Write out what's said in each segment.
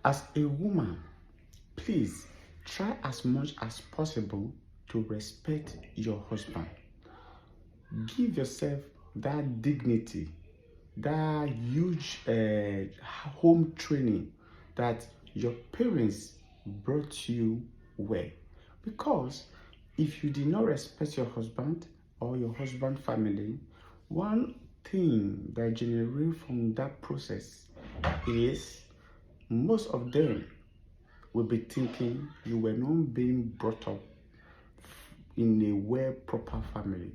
As a woman, please try as much as possible to respect your husband. Give yourself that dignity, that huge home training that your parents brought you well. Because if you did not respect your husband or your husband family, one thing that generates from that process is most of them will be thinking you were not being brought up in a well proper family.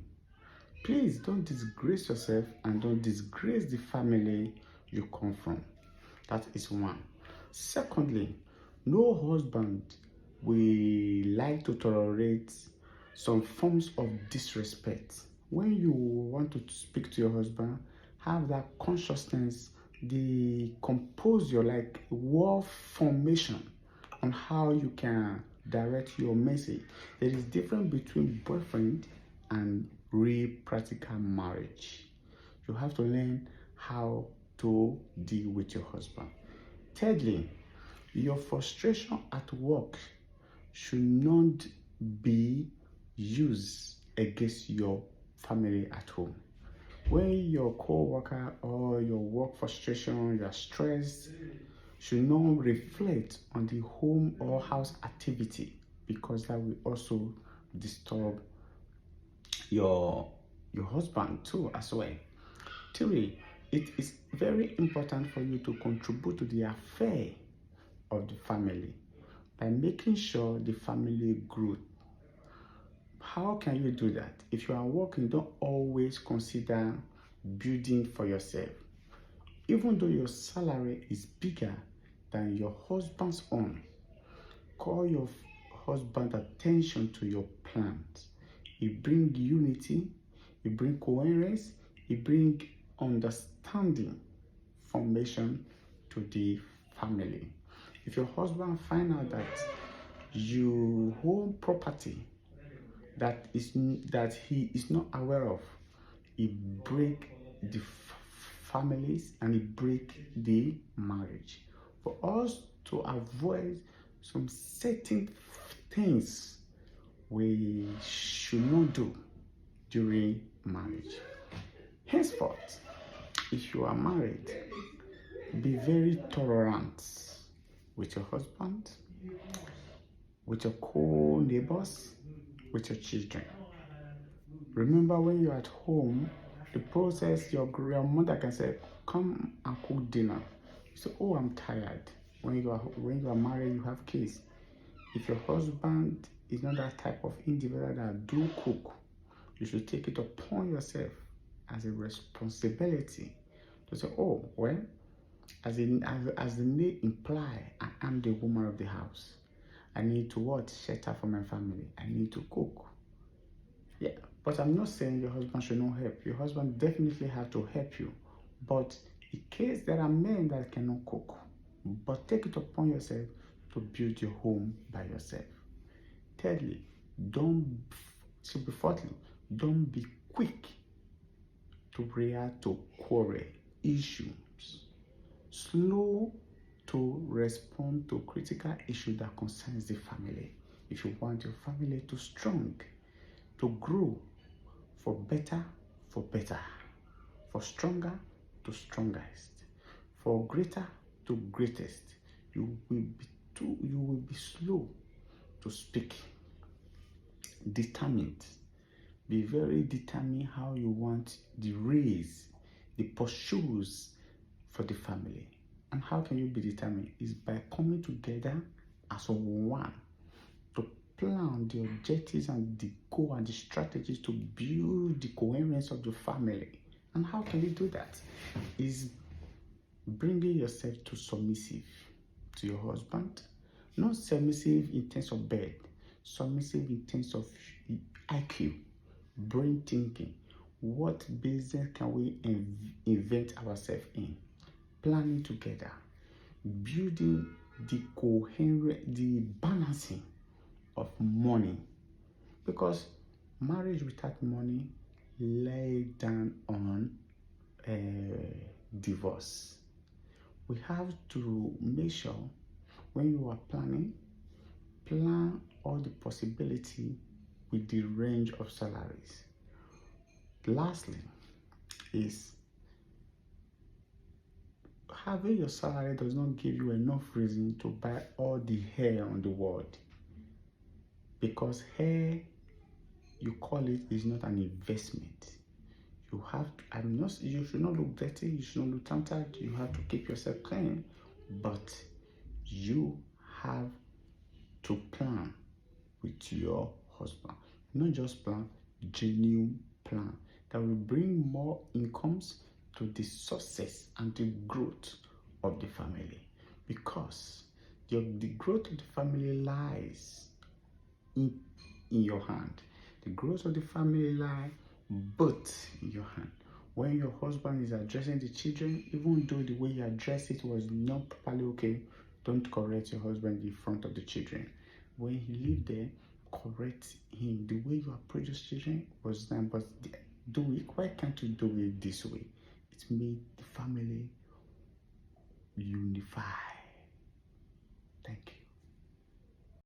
Please don't disgrace yourself and don't disgrace the family you come from. That is one. Secondly, no husband will like to tolerate some forms of disrespect. When you want to speak to your husband, have that consciousness, the compose your like word formation on how you can direct your message. There is difference between boyfriend and real practical marriage. You have to learn how to deal with your husband. Thirdly, your frustration at work should not be used against your family at home. When your co-worker or your work frustration, your stress should not reflect on the home or house activity, because that will also disturb your husband too as well. Three, it is very important for you to contribute to the affair of the family by making sure the family grows. How can you do that? If you are working, don't always consider building for yourself. Even though your salary is bigger than your husband's own, call your husband attention to your plans. It brings unity, it brings coherence, it brings understanding, formation to the family. If your husband find out that you own property that he is not aware of, it break the families and it break the marriage. For us to avoid some certain things we should not do during marriage. Henceforth, if you are married, be very tolerant with your husband, with your co-neighbors, with your children. Remember, when you're at home, the process, your grandmother can say, come and cook dinner. You say, oh, I'm tired. When you are married, you have kids. If your husband is not that type of individual that do cook, you should take it upon yourself as a responsibility to say, oh, well, as the name imply, I am the woman of the house. I need to what? Shelter for my family. I need to cook. Yeah, but I'm not saying your husband should not help. Your husband definitely have to help you. But in case there are men that cannot cook, but take it upon yourself to build your home by yourself. Thirdly, fourthly, don't be quick to react to quarrel issues. Slow to respond to critical issues that concerns the family. If you want your family to strong, to grow, for better, for stronger to strongest, for greater to greatest, you will be slow to speak. Determined. Be very determined how you want the raise, the pursuits for the family. And how can you be determined? Is by coming together as one to plan the objectives and the goal and the strategies to build the coherence of the family. And how can you do that? Is bringing yourself to submissive to your husband. Not submissive in terms of bed, submissive in terms of IQ, brain thinking. What business can we invent ourselves in? Planning together, building the coherent, the balancing of money. Because marriage without money lay down on divorce. We have to make sure when you are planning, plan all the possibility with the range of salaries. Lastly, is having your salary does not give you enough reason to buy all the hair on the world, because hair, you call it, is not an investment. You have to, you should not look dirty, you should not look tattered, you have to keep yourself clean, but you have to plan with your husband. Not just plan, genuine plan that will bring more incomes to the success and the growth of the family, because the growth of the family lies in your hand. The growth of the family lies both in your hand. When your husband is addressing the children, even though the way you addressed it was not properly okay, don't correct your husband in front of the children. When he lived there, correct him. The way you approach those children was done, but do it. Why can't you do it this way? It made the family unify. Thank you.